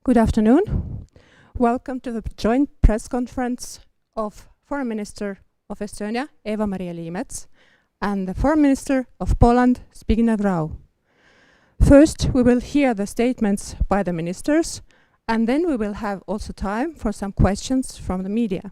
Good afternoon. Welcome to the joint press conference of Foreign Minister of Estonia, Eva-Maria Liimets, and the Foreign Minister of Poland, Zbigniew Rau. First, we will hear the statements by the ministers, and then we will have also time for some questions from the media.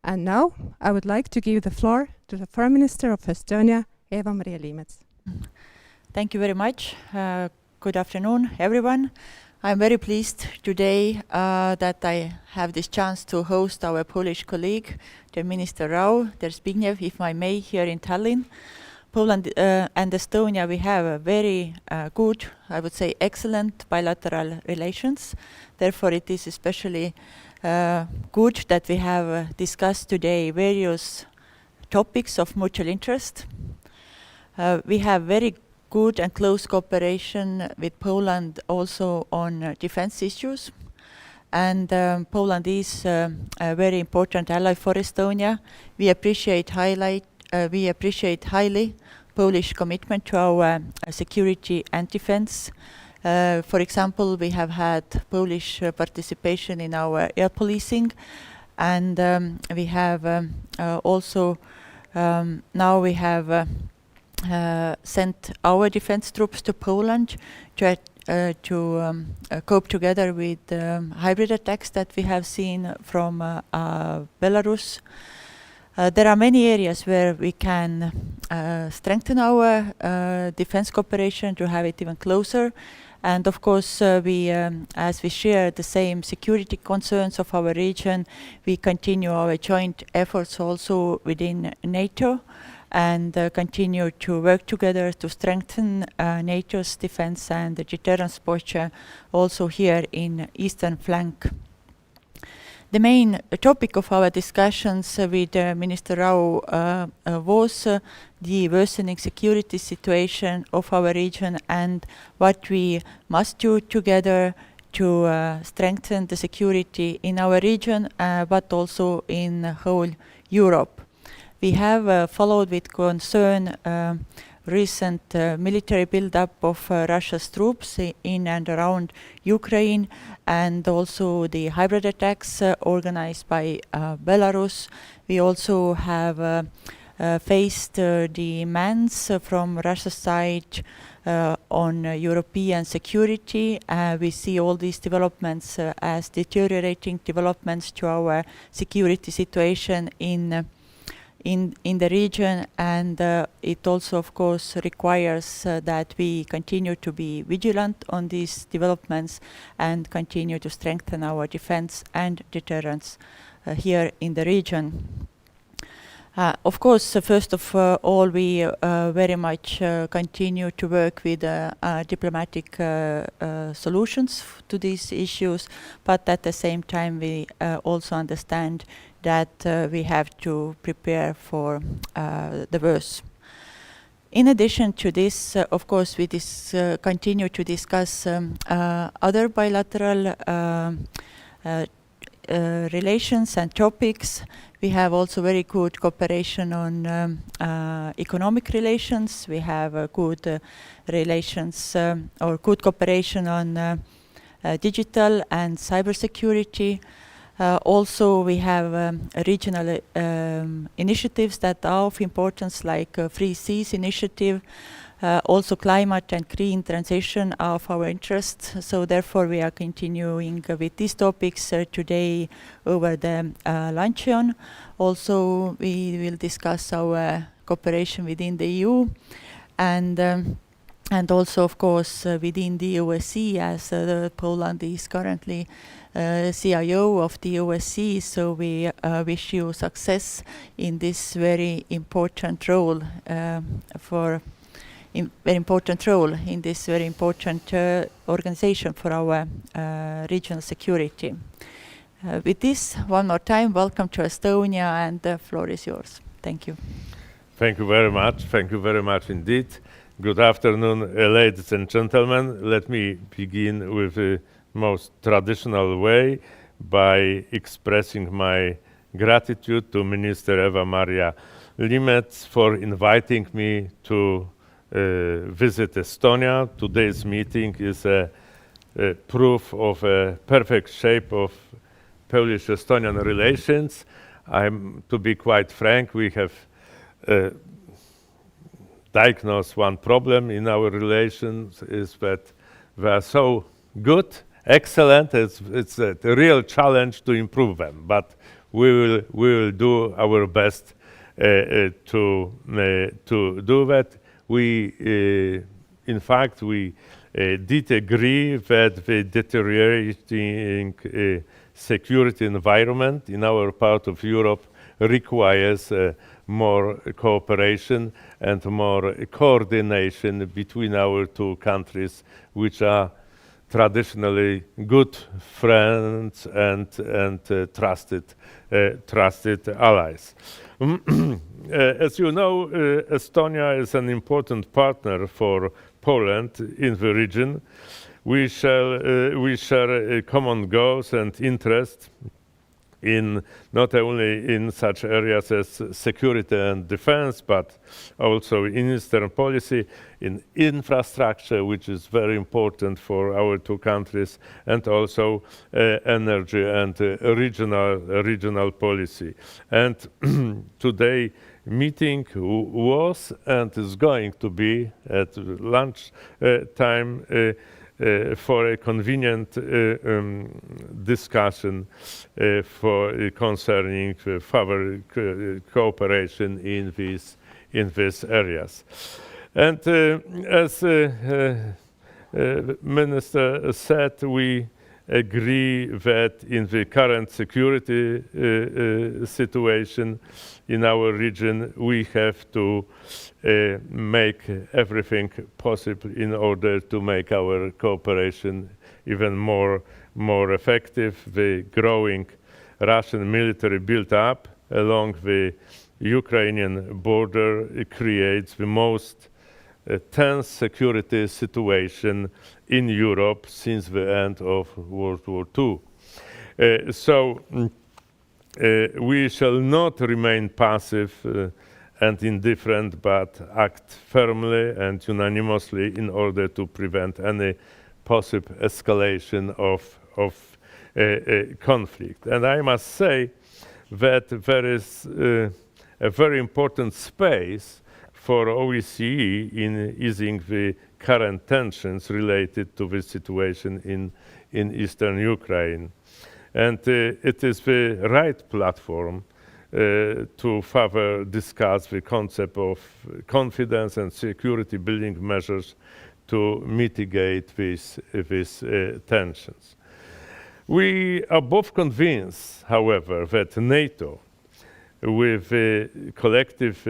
And now, I would like to give the floor to the Foreign Minister of Estonia, Eva-Maria Liimets. Thank you very much. Good afternoon, everyone. I'm very pleased today that I have this chance to host our Polish colleague, the Minister Rau, the Zbigniew, if I may, here in Tallinn. Poland and Estonia, we have a very good, I would say excellent bilateral relations. Therefore, it is especially good that we have discussed today various topics of mutual interest. We have very good and close cooperation with Poland also on defense issues. And Poland is a very important ally for Estonia. We appreciate highly Polish commitment to our security and defense. For example, we have had Polish participation in our air policing, and we have also now we have sent our defense troops to Poland to cope together with hybrid attacks that we have seen from Belarus. There are many areas where we can strengthen our defense cooperation to have it even closer. And of course, as we share the same security concerns of our region, we continue our joint efforts also within NATO and continue to work together to strengthen NATO's defense and the deterrence posture also here in eastern flank. The main topic of our discussions with Minister Rau was the worsening security situation of our region and what we must do together to strengthen the security in our region, but also in whole Europe. We have followed with concern recent military build-up of Russia's troops in and around Ukraine, and also the hybrid attacks organized by Belarus. We also have faced demands from Russia's side on European security. We see all these developments as deteriorating developments to our security situation in the region, and it also of course requires that we continue to be vigilant on these developments and continue to strengthen our defense and deterrence here in the region. Of course, first of all, we very much continue to work with diplomatic solutions to these issues, but at the same time we also understand that we have to prepare for the worst. In addition to this, of course, we continue to discuss other bilateral relations and topics. We have also very good cooperation on economic relations. We have good relations or good cooperation on digital and cybersecurity. Also, we have regional initiatives that are of importance, like Free Seas Initiative. Also, climate and green transition are of our interest. So, therefore, we are continuing with these topics today over the luncheon. Also, we will discuss our cooperation within the EU and also, of course, within the OSCE, as Poland is currently CIO of the OSCE, so we wish you success in this very important role in this very important organization for our regional security. With this, one more time, welcome to Estonia, and the floor is yours. Thank you. Thank you very much. Thank you very much indeed. Good afternoon, ladies and gentlemen. Let me begin with the most traditional way by expressing my gratitude to Minister Eva-Maria Liimets for inviting me to visit Estonia. Today's meeting is a proof of a perfect shape of Polish-Estonian relations. To be quite frank, we have diagnosed one problem in our relations, is that they are so good, excellent, it's a real challenge to improve them, but we will do our best to do that. In fact, we did agree that the deteriorating security environment in our part of Europe requires more cooperation and more coordination between our two countries, which are traditionally good friends and trusted allies. As you know, Estonia is an important partner for Poland in the region. We share common goals and interests in not only in such areas as security and defense, but also in Eastern policy, in infrastructure, which is very important for our two countries, and also energy and regional policy. And today meeting was and is going to be at lunch time for a convenient discussion for concerning further cooperation in these areas. And as Minister said, we agree that in the current security situation in our region, we have to make everything possible in order to make our cooperation even more effective. The growing Russian military build-up along the Ukrainian border creates the most tense security situation in Europe since the end of World War II. So we shall not remain passive and indifferent, but act firmly and unanimously in order to prevent any possible escalation of conflict. And I must say that there is a very important space for OSCE in easing the current tensions related to the situation in eastern Ukraine. And it is the right platform to further discuss the concept of confidence and security building measures to mitigate these tensions. We are both convinced, however, that NATO, with the collective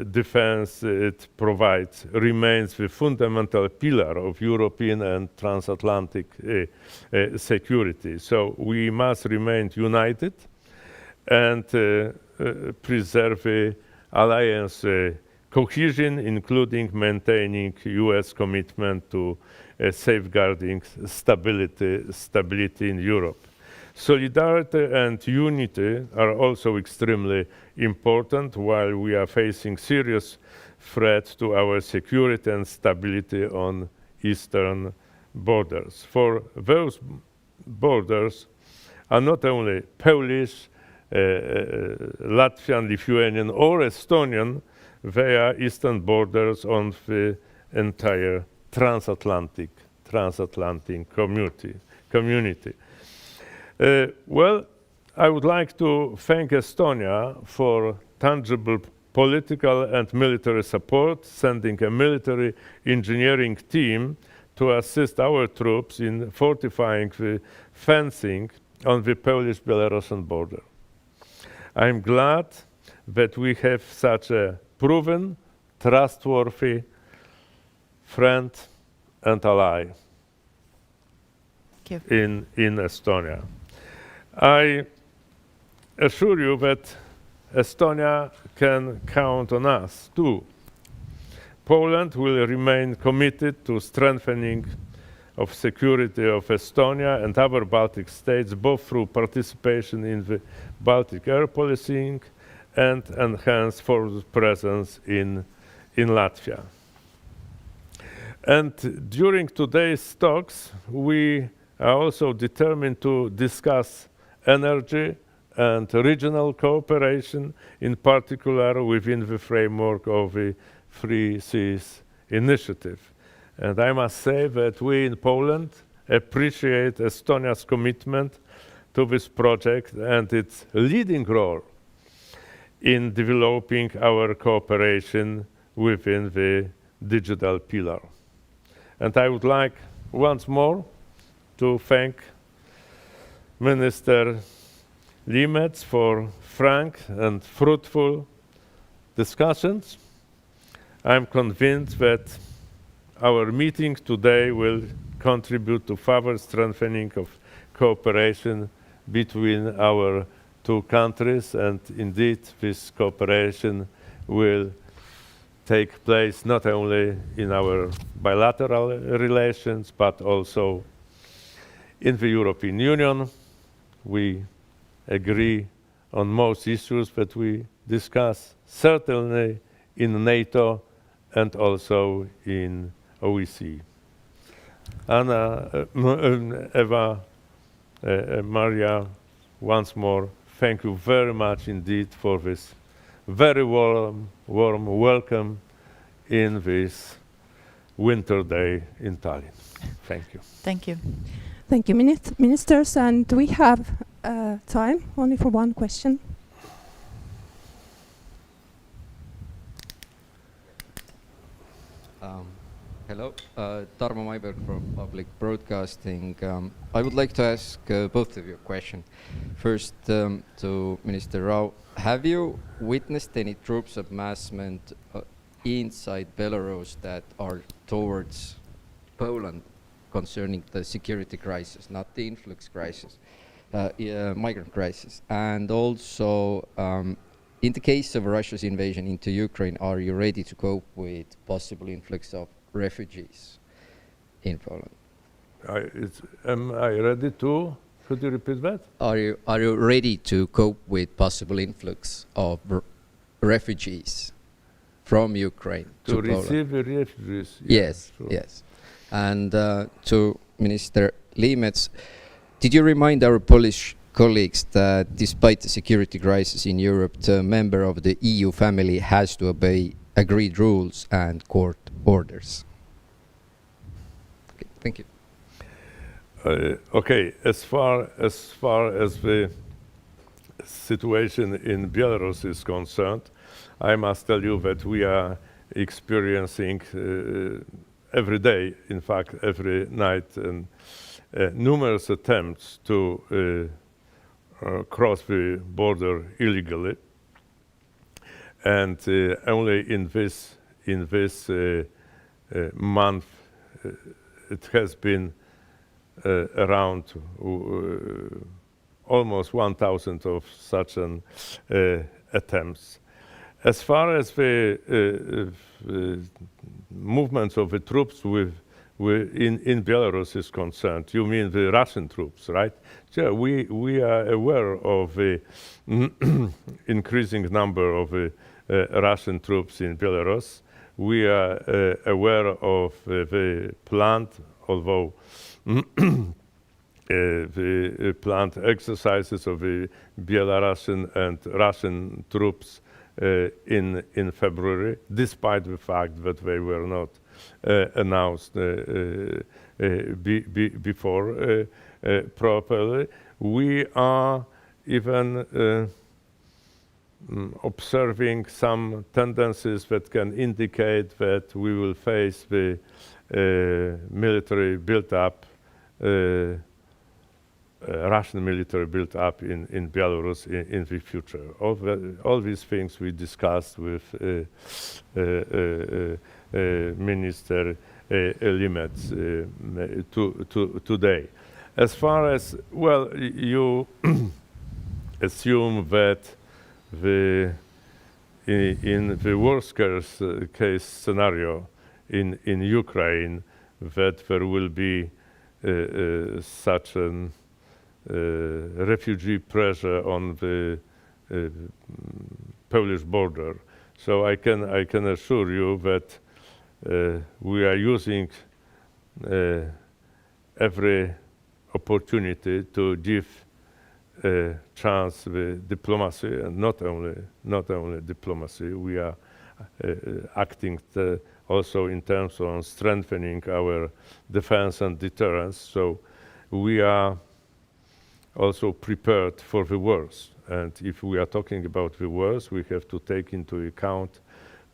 defense it provides, remains the fundamental pillar of European and transatlantic security. So we must remain united and preserve the alliance cohesion, including maintaining US commitment to safeguarding stability in Europe. Solidarity and unity are also extremely important while we are facing serious threats to our security and stability on eastern borders. For those borders are not only Polish, Latvian, Lithuanian or Estonian, they are eastern borders on the entire transatlantic community. Well, I would like to thank Estonia for tangible political and military support, sending a military engineering team to assist our troops in fortifying the fencing on the Polish-Belarusian border. I'm glad that we have such a proven, trustworthy friend and ally in Estonia. I assure you that Estonia can count on us too. Poland will remain committed to strengthening of security of Estonia and other Baltic states, both through participation in the Baltic air policing and enhanced force presence in Latvia. And during today's talks, we are also determined to discuss energy and regional cooperation, in particular within the framework of the Three Seas Initiative. And I must say that we in Poland appreciate Estonia's commitment to this project and its leading role in developing our cooperation within the digital pillar. And I would like once more to thank Minister Liimets for frank and fruitful discussions. I'm convinced that our meeting today will contribute to further strengthening of cooperation between our two countries, and indeed this cooperation will take place not only in our bilateral relations but also in the European Union. We agree on most issues that we discuss, certainly in NATO and also in OEC. Eva-Maria, once more, thank you very much indeed for this very warm welcome in this winter day in Tallinn. Thank you. Thank you. Thank you, ministers. And we have time only for one question. Hello, Tarmo Maiberg from Public Broadcasting. I would like to ask both of you a question. First, to Minister Rau, have you witnessed any troops amassment inside Belarus that are towards Poland concerning the security crisis, not the influx crisis, migrant crisis? And also, in the case of Russia's invasion into Ukraine, are you ready to cope with possible influx of refugees in Poland? Am I ready to? Could you repeat that? Are you ready to cope with possible influx of refugees from Ukraine to Poland? Receive the refugees? Yes, sure. yes. And to Minister Liimets, did you remind our Polish colleagues that despite the security crisis in Europe, the member of the EU family has to obey agreed rules and court orders? Okay, thank you. Okay, as far as the situation in Belarus is concerned, I must tell you that we are experiencing every day, in fact every night, numerous attempts to cross the border illegally, and only in this month it has been around almost 1,000 of such attempts. As far as the movements of the troops in Belarus is concerned, you mean the Russian troops, right? Yeah, we are aware of the increasing number of Russian troops in Belarus. We are aware of the planned, although the planned exercises of the Belarusian and Russian troops in February, despite the fact that they were not announced before properly. We are even observing some tendencies that can indicate that we will face the military build-up, Russian military build-up in Belarus in the future. All these things we discussed with Minister Liimets today. As far as, well, you assume that in the worst case scenario in Ukraine, that there will be such an refugee pressure on the Polish border. So I can assure you that we are using every opportunity to give a chance with diplomacy, and not only diplomacy. We are acting also in terms of strengthening our defense and deterrence. So we are also prepared for the worst. And if we are talking about the worst, we have to take into account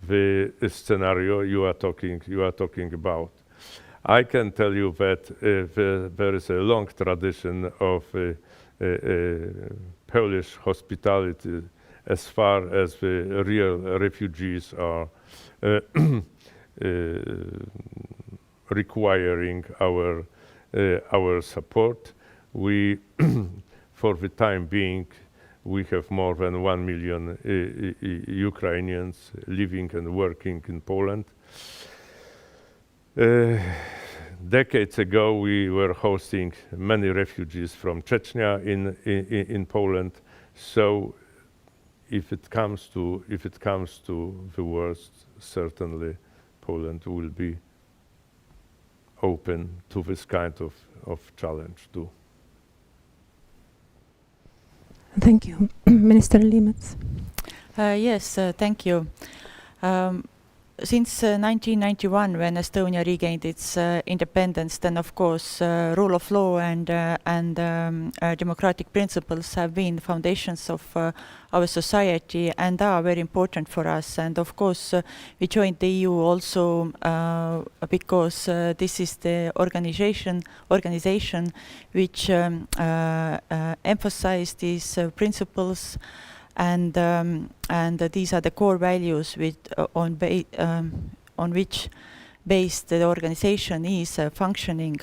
the scenario you are talking about. I can tell you that there is a long tradition of Polish hospitality as far as the real refugees are requiring our support. We, for the time being, we have more than 1 million Ukrainians living and working in Poland. Decades ago, we were hosting many refugees from Chechnya in Poland. So, if it comes to the worst, certainly Poland will be open to this kind of challenge too. Thank you. Minister Liimets. Yes, thank you. Since 1991, when Estonia regained its independence, then of course rule of law and democratic principles have been foundations of our society and are very important for us. And of course we joined the EU also because this is the organization which emphasizes these principles. And these are the core values on which based the organization is functioning.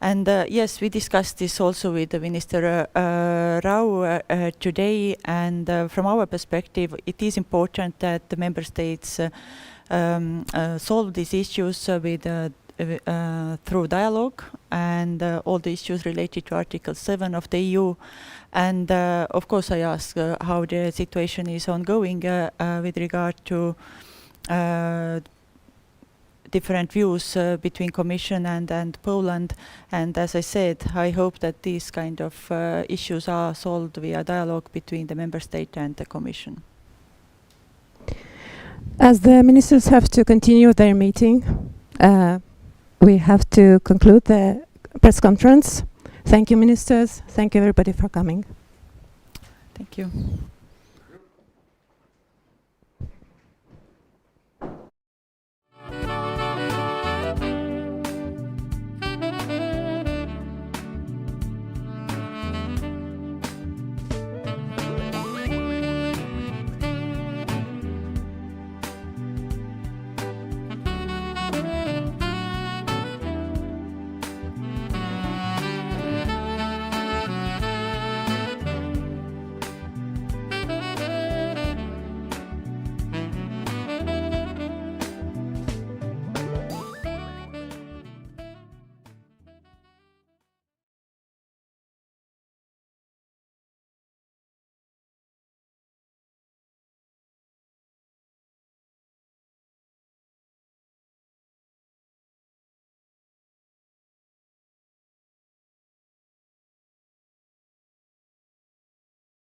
And yes, we discussed this also with Minister Rau today. And from our perspective, it is important that the member states solve these issues through dialogue and all the issues related to Article 7 of the EU. And of course, I ask how the situation is ongoing with regard to different views between Commission and Poland. And as I said, I hope that these kind of issues are solved via dialogue between the Member State and the Commission. As the ministers have to continue their meeting, we have to conclude the press conference. Thank you, ministers. Thank you, everybody, for coming. Thank you.